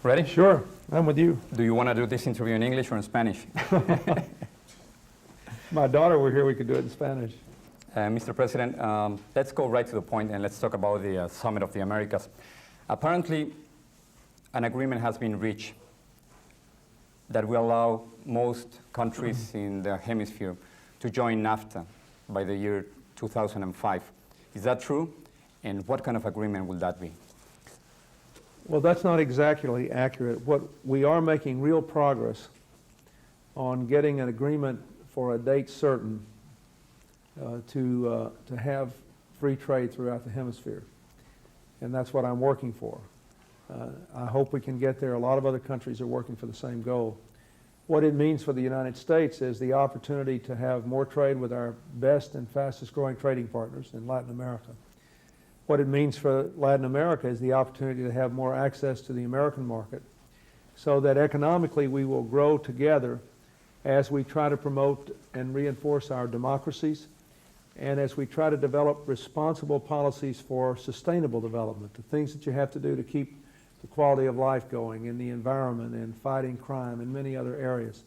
Ready? Sure, I'm with you. Do you want to do this interview in English or in Spanish? My daughter were here, we could do it in Spanish. Mr. President, let's go right to the point and let's talk about the Summit of the Americas. Apparently, an agreement has been reached that will allow most countries in the hemisphere to join NAFTA by the year 2005. Is that true? And what kind of agreement will that be? Well, that's not exactly accurate. What we are making real progress on getting an agreement for a date certain to have free trade throughout the hemisphere. And that's what I'm working for. I hope we can get there. A lot of other countries are working for the same goal. What it means for the United States is the opportunity to have more trade with our best and fastest growing trading partners in Latin America. What it means for Latin America is the opportunity to have more access to the American market so that economically we will grow together as we try to promote and reinforce our democracies and as we try to develop responsible policies for sustainable development, the things that you have to do to keep the quality of life going in the environment and fighting crime and many other areas.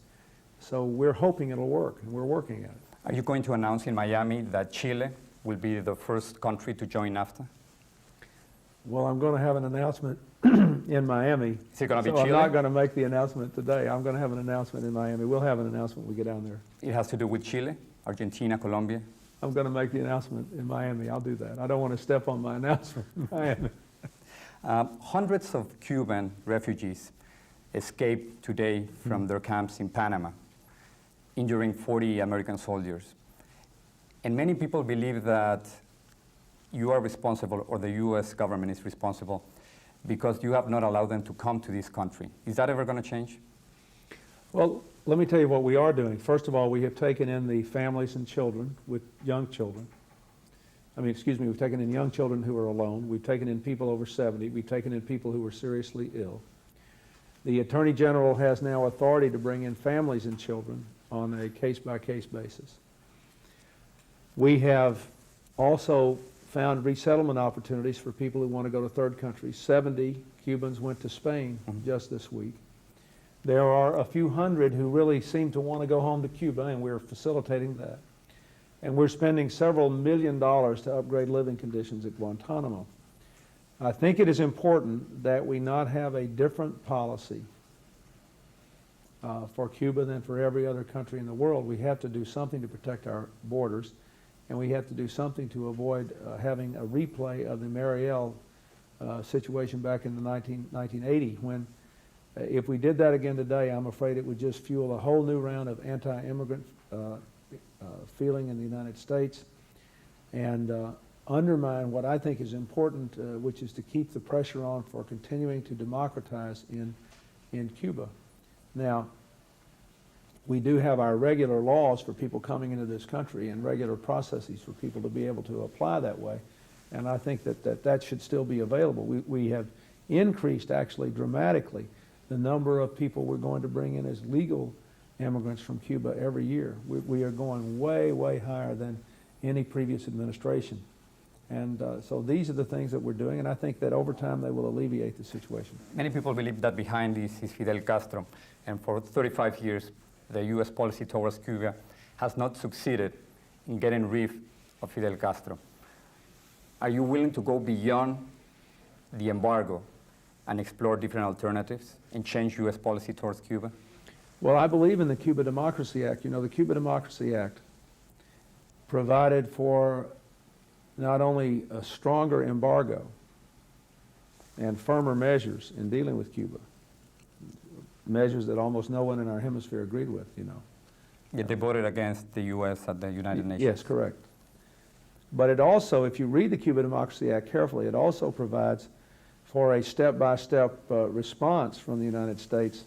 So we're hoping it'll work, and we're working at it. Are you going to announce in Miami that Chile will be the first country to join NAFTA? Well, I'm going to have an announcement in Miami. Is it going to be so Chile? I'm not going to make the announcement today. I'm going to have an announcement in Miami. We'll have an announcement when we get down there. It has to do with Chile, Argentina, Colombia? I'm going to make the announcement in Miami. I'll do that. I don't want to step on my announcement in Miami. Hundreds of Cuban refugees escaped today from their camps in Panama, injuring 40 American soldiers. And many people believe that you are responsible, or the U.S. government is responsible, because you have not allowed them to come to this country. Is that ever going to change? Well, let me tell you what we are doing. First of all, we have taken in the families and children with young children. We've taken in young children who are alone. We've taken in people over 70. We've taken in people who are seriously ill. The Attorney General has now authority to bring in families and children on a case-by-case basis. We have also found resettlement opportunities for people who want to go to third countries. 70 Cubans went to Spain just this week. There are a few hundred who really seem to want to go home to Cuba, and we're facilitating that. And we're spending several $1 million to upgrade living conditions at Guantanamo. I think it is important that we not have a different policy for Cuba than for every other country in the world. We have to do something to protect our borders, and we have to do something to avoid having a replay of the Mariel situation back in the 1980, when if we did that again today, I'm afraid it would just fuel a whole new round of anti-immigrant feeling in the United States and undermine what I think is important, which is to keep the pressure on for continuing to democratize in Cuba. Now, we do have our regular laws for people coming into this country and regular processes for people to be able to apply that way, and I think that should still be available. We have increased actually dramatically the number of people we're going to bring in as legal immigrants from Cuba every year. We are going way, way higher than any previous administration. And so these are the things that we're doing, and I think that over time they will alleviate the situation. Many people believe that behind this is Fidel Castro, and for 35 years the U.S. policy towards Cuba has not succeeded in getting rid of Fidel Castro. Are you willing to go beyond the embargo and explore different alternatives and change U.S. policy towards Cuba? Well, I believe in the Cuba Democracy Act. You know, the Cuba Democracy Act provided for not only a stronger embargo and firmer measures in dealing with Cuba, measures that almost no one in our hemisphere agreed with, you know. Yet they voted against the U.S. at the United Nations. Yes, correct. But it also, if you read the Cuba Democracy Act carefully, it also provides for a step-by-step response from the United States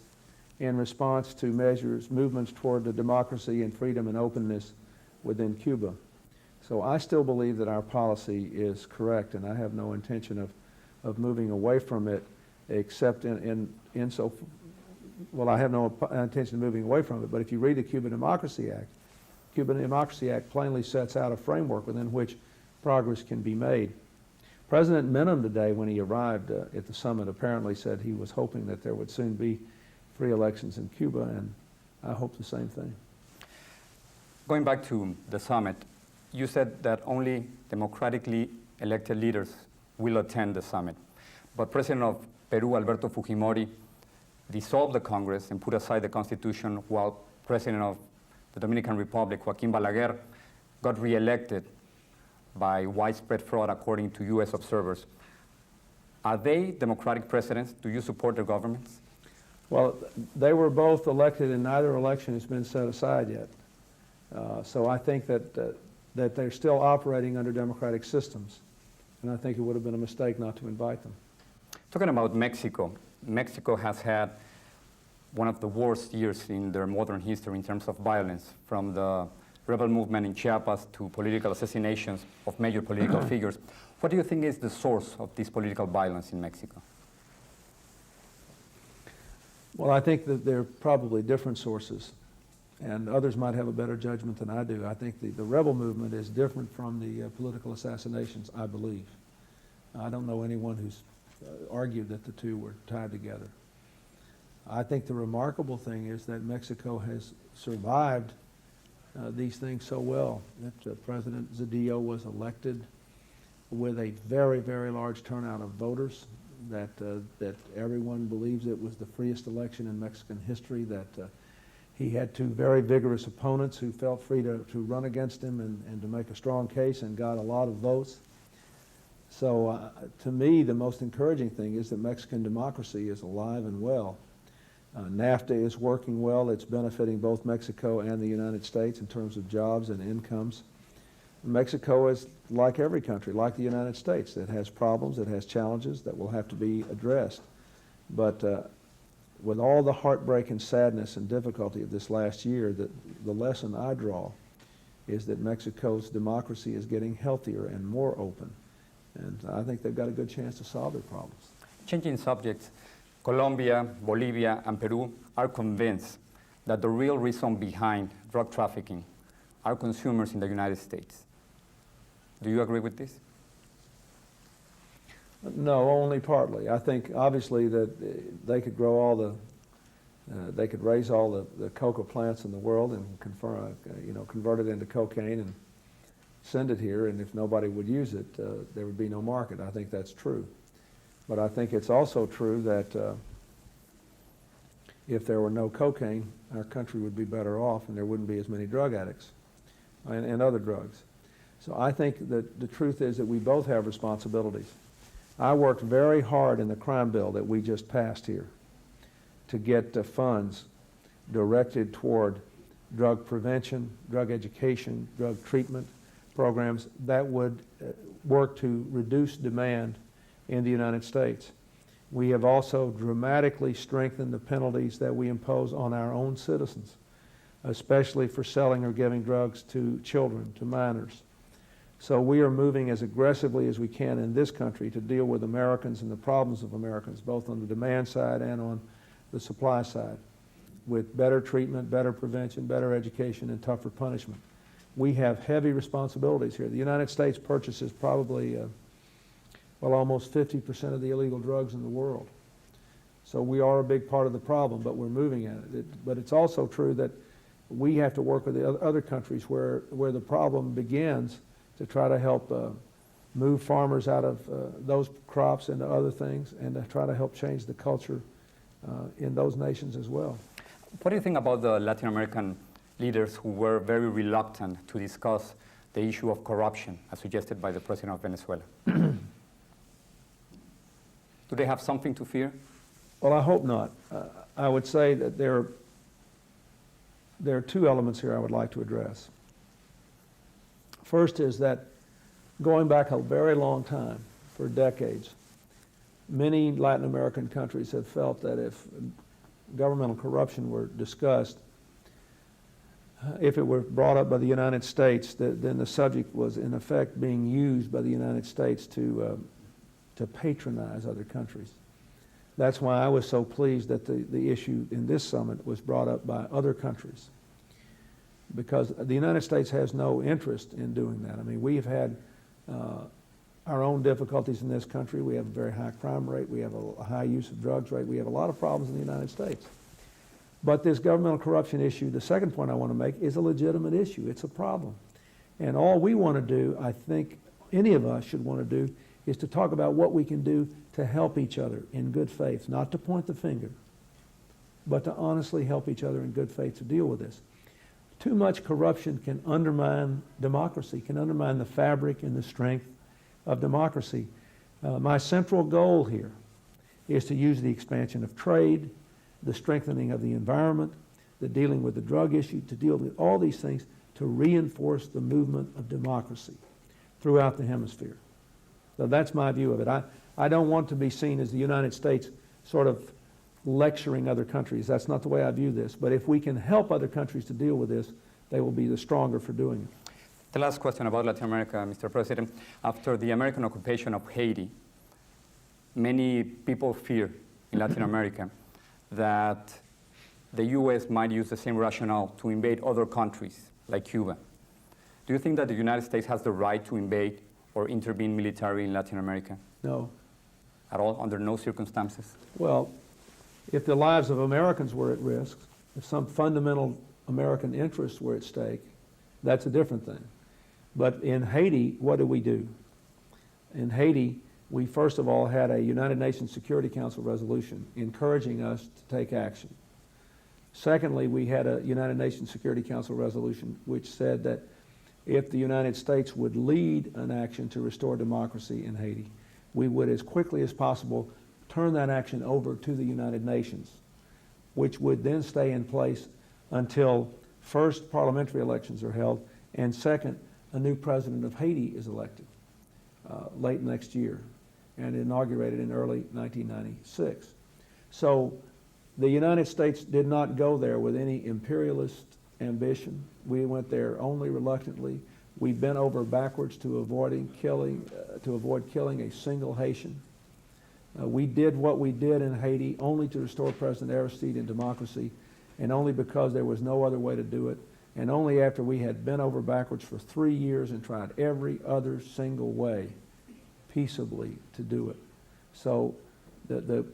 in response to movements toward the democracy and freedom and openness within Cuba. So I still believe that our policy is correct, and I have no intention of moving away from it, except I have no intention of moving away from it, but if you read the Cuban Democracy Act plainly sets out a framework within which progress can be made. President Menem today, when he arrived at the summit, apparently said he was hoping that there would soon be free elections in Cuba, and I hope the same thing. Going back to the summit, you said that only democratically elected leaders will attend the summit. But President of Peru, Alberto Fujimori, dissolved the Congress and put aside the Constitution, while President of the Dominican Republic, Joaquin Balaguer, got reelected by widespread fraud, according to U.S. observers. Are they democratic presidents? Do you support their governments? Well, they were both elected, and neither election has been set aside yet. So I think that they're still operating under democratic systems, and I think it would have been a mistake not to invite them. Talking about Mexico, Mexico has had one of the worst years in their modern history in terms of violence, from the rebel movement in Chiapas to political assassinations of major political figures. What do you think is the source of this political violence in Mexico? Well, I think that there are probably different sources, and others might have a better judgment than I do. I think the rebel movement is different from the political assassinations, I believe. I don't know anyone who's argued that the two were tied together. I think the remarkable thing is that Mexico has survived these things so well, that President Zedillo was elected with a very, very large turnout of voters, that everyone believes it was the freest election in Mexican history, that he had two very vigorous opponents who felt free to run against him and to make a strong case, and got a lot of votes. So to me, the most encouraging thing is that Mexican democracy is alive and well. NAFTA is working well. It's benefiting both Mexico and the United States in terms of jobs and incomes. Mexico is like every country, like the United States, that has problems, that has challenges that will have to be addressed. But with all the heartbreak and sadness and difficulty of this last year, the lesson I draw is that Mexico's democracy is getting healthier and more open. And I think they've got a good chance to solve their problems. Changing subjects, Colombia, Bolivia, and Peru are convinced that the real reason behind drug trafficking are consumers in the United States. Do you agree with this? No, only partly. I think obviously that they could grow all they could raise all the coca plants in the world and convert it into cocaine and send it here, and if nobody would use it, there would be no market. I think that's true. But I think it's also true that if there were no cocaine, our country would be better off and there wouldn't be as many drug addicts and other drugs. So I think that the truth is that we both have responsibilities. I worked very hard in the crime bill that we just passed here to get funds directed toward drug prevention, drug education, drug treatment programs that would work to reduce demand in the United States. We have also dramatically strengthened the penalties that we impose on our own citizens, especially for selling or giving drugs to children, to minors. So we are moving as aggressively as we can in this country to deal with Americans and the problems of Americans, both on the demand side and on the supply side, with better treatment, better prevention, better education, and tougher punishment. We have heavy responsibilities here. The United States purchases probably almost 50% of the illegal drugs in the world. So we are a big part of the problem, but we're moving at it. But it's also true that we have to work with the other countries where the problem begins to try to help move farmers out of those crops into other things, and to try to help change the culture in those nations as well. What do you think about the Latin American leaders who were very reluctant to discuss the issue of corruption, as suggested by the president of Venezuela? Do they have something to fear? Well, I hope not. I would say that there are two elements here I would like to address. First is that going back a very long time, for decades, many Latin American countries have felt that if governmental corruption were discussed, if it were brought up by the United States, then the subject was in effect being used by the United States to patronize other countries. That's why I was so pleased that the issue in this summit was brought up by other countries, because the United States has no interest in doing that. I mean, we've had our own difficulties in this country. We have a very high crime rate. We have a high use of drugs rate. We have a lot of problems in the United States. But this governmental corruption issue, the second point I want to make, is a legitimate issue. It's a problem. And all we want to do, I think any of us should want to do, is to talk about what we can do to help each other in good faith, not to point the finger, but to honestly help each other in good faith to deal with this. Too much corruption can undermine democracy, can undermine the fabric and the strength of democracy. My central goal here is to use the expansion of trade, the strengthening of the environment, the dealing with the drug issue, to deal with all these things to reinforce the movement of democracy throughout the hemisphere. So that's my view of it. I don't want to be seen as the United States sort of lecturing other countries. That's not the way I view this. But if we can help other countries to deal with this, they will be the stronger for doing it. The last question about Latin America, Mr. President. After the American occupation of Haiti, many people fear in Latin America that the U.S. might use the same rationale to invade other countries like Cuba. Do you think that the United States has the right to invade or intervene militarily in Latin America? No. At all, under no circumstances? Well, if the lives of Americans were at risk, if some fundamental American interests were at stake, that's a different thing. But in Haiti, what did we do? In Haiti, we first of all had a United Nations Security Council resolution encouraging us to take action. Secondly, we had a United Nations Security Council resolution which said that if the United States would lead an action to restore democracy in Haiti, we would as quickly as possible turn that action over to the United Nations, which would then stay in place until first parliamentary elections are held, and second, a new president of Haiti is elected late next year and inaugurated in early 1996. So the United States did not go there with any imperialist ambition. We went there only reluctantly. We bent over backwards to avoid killing a single Haitian. We did what we did in Haiti only to restore President Aristide in democracy, and only because there was no other way to do it, and only after we had bent over backwards for 3 years and tried every other single way peaceably to do it. So the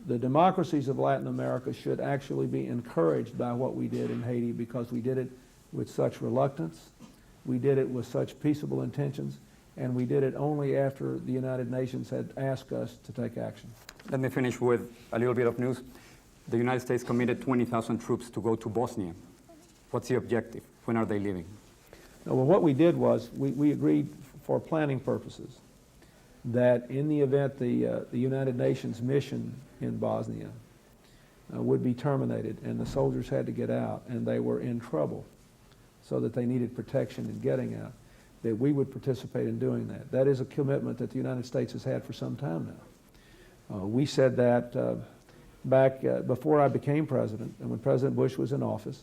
democracies of Latin America should actually be encouraged by what we did in Haiti, because we did it with such reluctance, we did it with such peaceable intentions, and we did it only after the United Nations had asked us to take action. Let me finish with a little bit of news. The United States committed 20,000 troops to go to Bosnia. What's the objective? When are they leaving? Well, what we did was we agreed for planning purposes that in the event the United Nations mission in Bosnia would be terminated and the soldiers had to get out and they were in trouble so that they needed protection in getting out, that we would participate in doing that. That is a commitment that the United States has had for some time now. We said that back before I became president, and when President Bush was in office,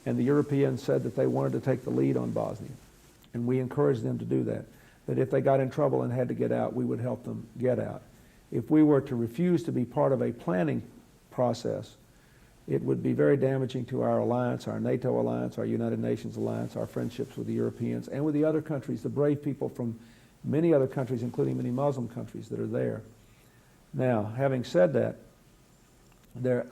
and the Europeans said that they wanted to take the lead on Bosnia, and we encouraged them to do that, that if they got in trouble and had to get out, we would help them get out. If we were to refuse to be part of a planning process, it would be very damaging to our alliance, our NATO alliance, our United Nations alliance, our friendships with the Europeans, and with the other countries, the brave people from many other countries, including many Muslim countries that are there. Now, having said that,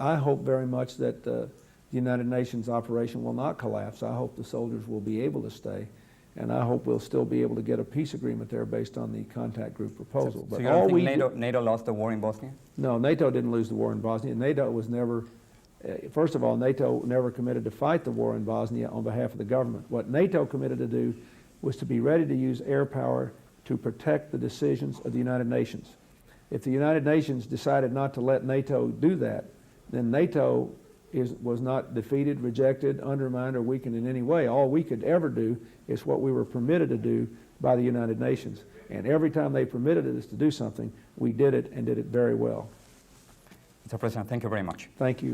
I hope very much that the United Nations operation will not collapse. I hope the soldiers will be able to stay, and I hope we'll still be able to get a peace agreement there based on the contact group proposal. So you don't think NATO lost the war in Bosnia? No, NATO didn't lose the war in Bosnia. NATO was never, first of all, NATO never committed to fight the war in Bosnia on behalf of the government. What NATO committed to do was to be ready to use air power to protect the decisions of the United Nations. If the United Nations decided not to let NATO do that, then NATO was not defeated, rejected, undermined, or weakened in any way. All we could ever do is what we were permitted to do by the United Nations. And every time they permitted us to do something, we did it and did it very well. Mr. President, thank you very much. Thank you.